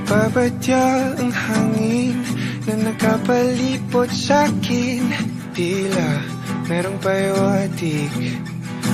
Nagbabadya ang hangin na nakapalipot sa'kin. Tila merong pahiwatig,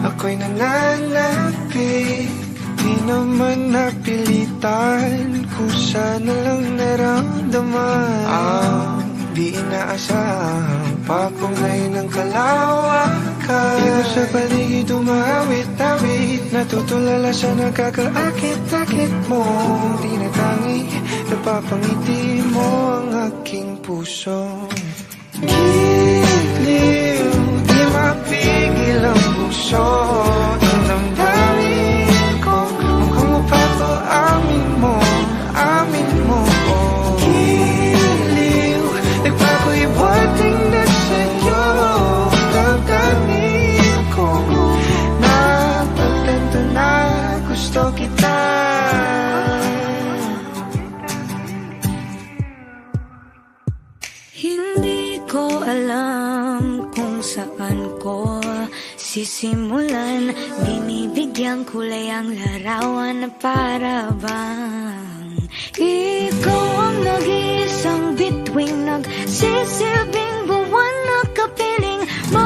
ako'y nananapig. Di naman napilitan, kusa na lang naramdaman ang di inaasahang papungay ng kalawakan. Di mo sa paligid umawit-awit, natutulala sa nakakaakit-akit mo. Tinatangi, napapangiti mo ang aking puso. Giliw, di mapigil ang puso. Ang damdamin ko, mukhang mapapaamin mo, amin mo. Giliw, nagpapahiwating na sa'yo. Damdamin ko, napagtanto na gusto kita. Hindi ko alam kung saan ko sisimulan. Binibigyan kulay ang larawan na para bang ikaw ang nag-iisang bituin, nagsisilbing buwan na kapiling mo.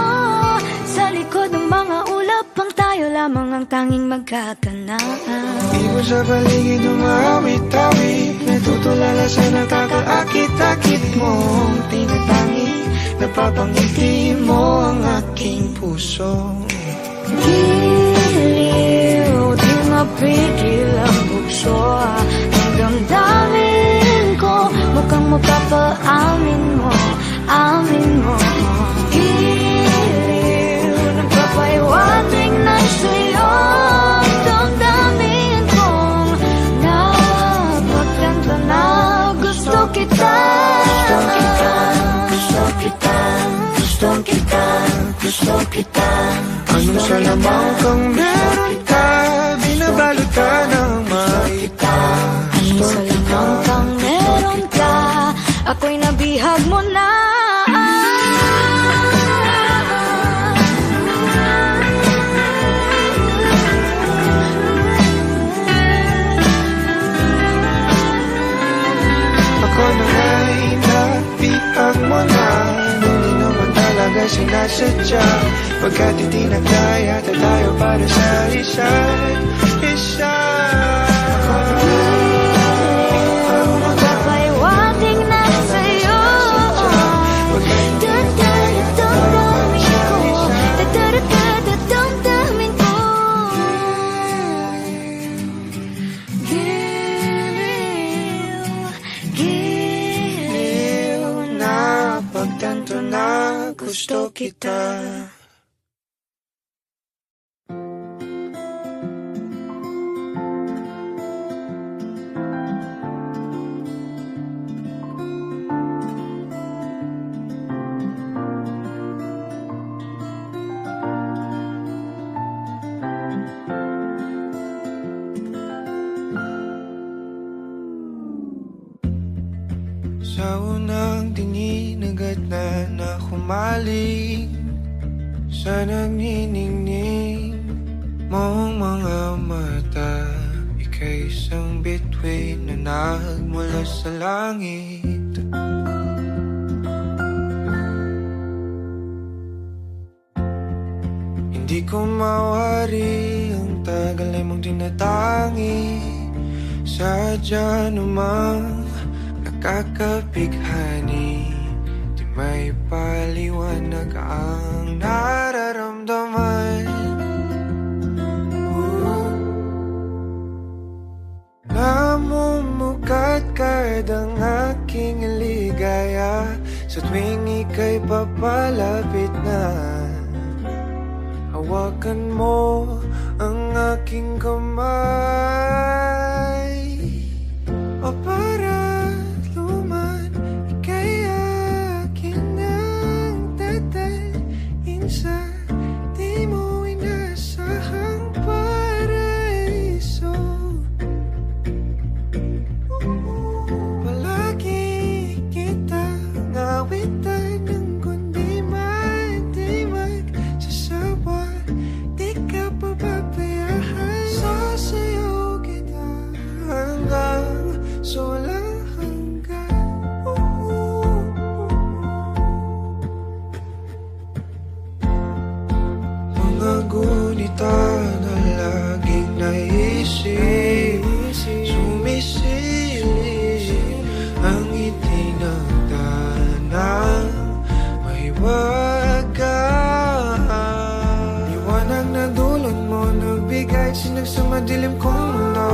Sa likod ng mga ulap ang tayo lamang ang tanging magkakanaan. Di mo sa paligid umawit-awit, natutulala sa nakakaakit-akit mo. Tinatangi, napapangiti mo ang aking puso. Giliw, di mapigil ang bukso. Ang damdamin ko, mukhang mapapaamin mo, amin mo. Giliw, nagpapahiwatig na sa'yo. Ang damdamin kong napagtanto na gusto kita. Gusto kita, gusto kita, gusto kita. Anong salamang kang meron ka, binabalot ka ng makita. Anong salamang kang meron ka, ako'y nabihag mo na. Ako na nga'y nabihag mo na, hindi naman talaga sinasadya. Pagkat itinagdaya tayo para sa isa't isa. Magpapahiwatig na sa'yo. Damdamin ko. Giliw, giliw, Napagtanto na gusto kita. Sa unang tingin agad na humaling sa nagniningning mong mga mata. Ika'y isang bituin na nagmula sa langit. Hindi ko mawari ang tagal ay mong tinatangi. Sadya namang nakakapighani, di may paliwanag ang nararamdaman. Namumukat kahit ang aking ligaya sa tuwing ika'y papalapit na. Hawakan mo ang aking kamay, o para't luman, ika'y akin ang tatalin sa di mo inasahang paraiso. Palagi kitang awitan ng kundi matimag sa sawa, di ka pababayaan. Sasayaw kita hanggang so wala madilim kong mundo.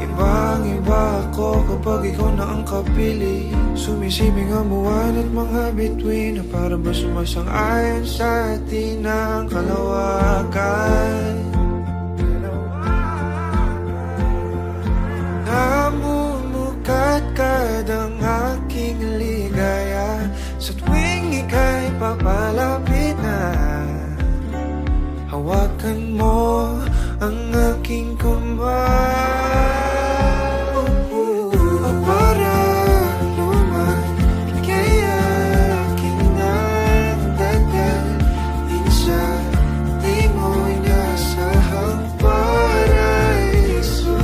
Ibang-iba ako kapag ikaw na ang kapiling. Sumisibing ang buwan at mga bituin na para ba sumasang-ayon sa atin ang kalawakan. Namumukat kadang aking ligaya sa tuwing ika'y papalapit na. Hawakan mo ang aking kamay. Para naman ika'y aking nagdadalhin sa di mo inasahang paraiso.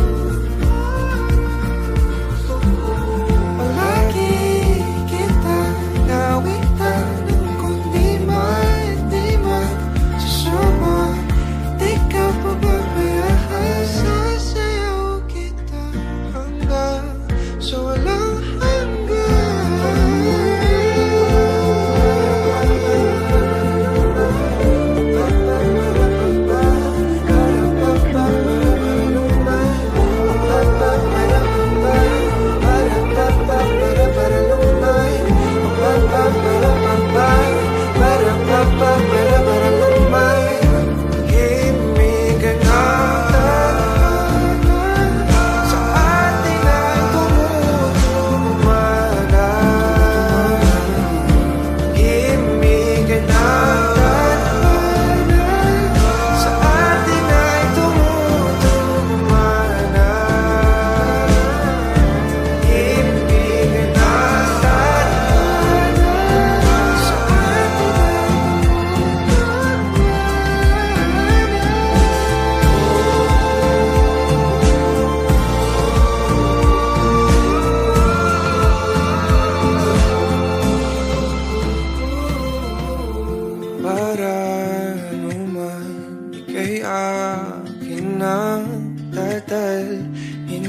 Palagi kita nawitan ng kundi man di man sasama. Di ka pababayaan, sasayaw kita hanggang sa walang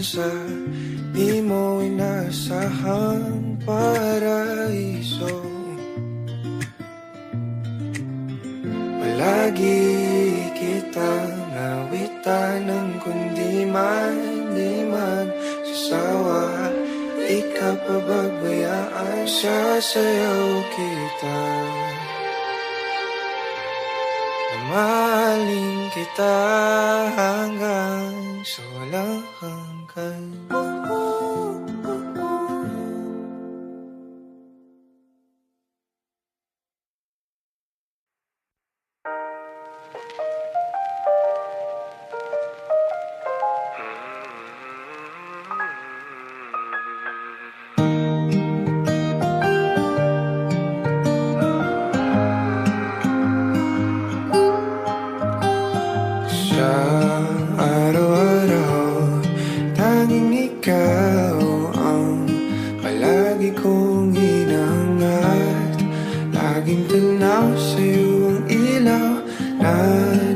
sa di mo inasahang paraiso. Palagi kitang nawitan ng kundi man di man sasawa. Di ka pababayaan, sasayaw kita. Mahalin kita hanggang sa walang hanggan.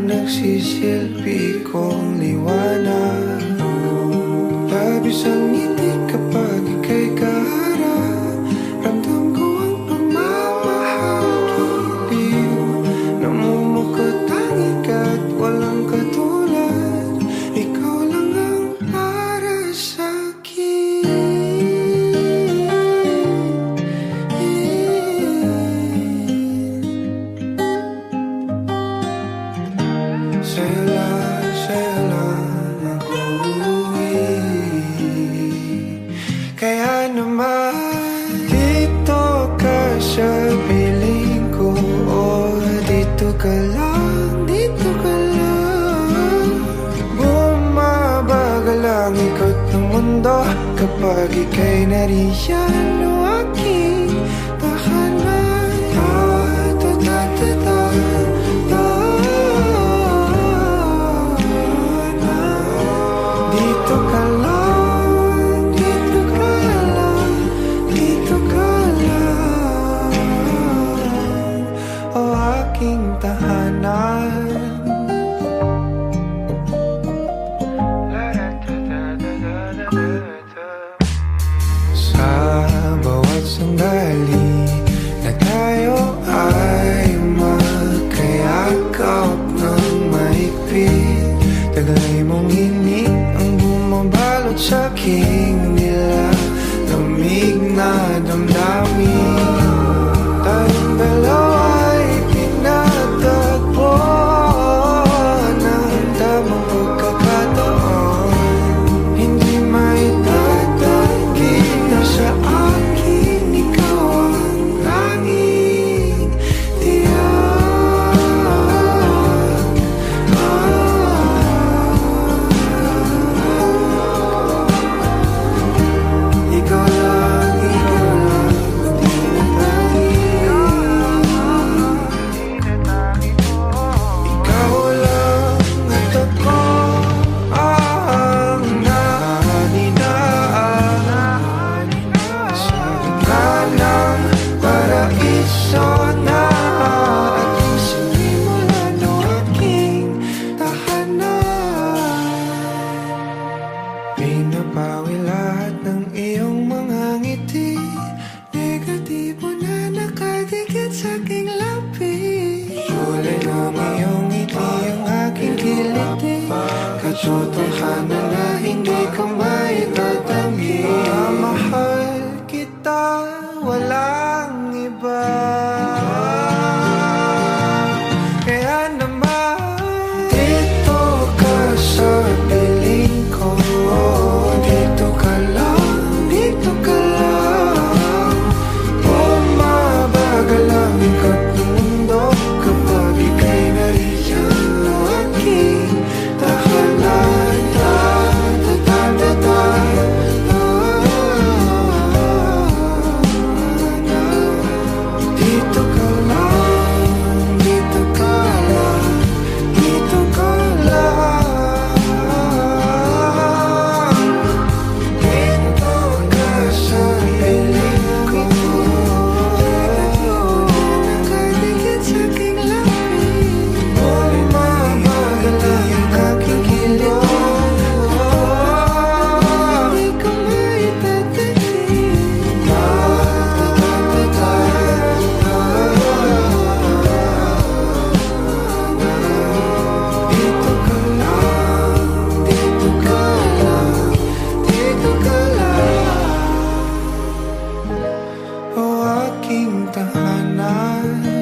Nagsisilbi kong liwanag. Labis ang ngiti kapag ika'y kaharap. Ramdam ko ang pagmamahal giliw. Namumukot ang ikat, walang katulad. Ikaw lang ang para sa'kin. Sa'yo lang ako kaya naman dito ka sa piling ko. Oh, dito ka lang, dito ka lang. Bumabagal ang ikot ng mundo kapag ika'y nariyan. O aking tahanan. Dito ka lang, dito ka lang, dito ka lang. O aking tahanan. Sa bawat puso tunghanan na hindi ko maitatanggi. Mahal kita, walang iba. Kaya naman dito ka sa piling ko. Dito ka lang, dito ka lang. Bumabagal ang ikot ng mundo kapag ika'y nariyan na aking tahanan. Dito ka lang, dito ka lang, dito ka lang. Dito ka sa piling ko. Nakadikit sa aking labi. Bumabagal ang aking kilos. Hindi ko maitatanggi. Dito ka lang, dito ka lang, dito ka lang. O aking tahanan.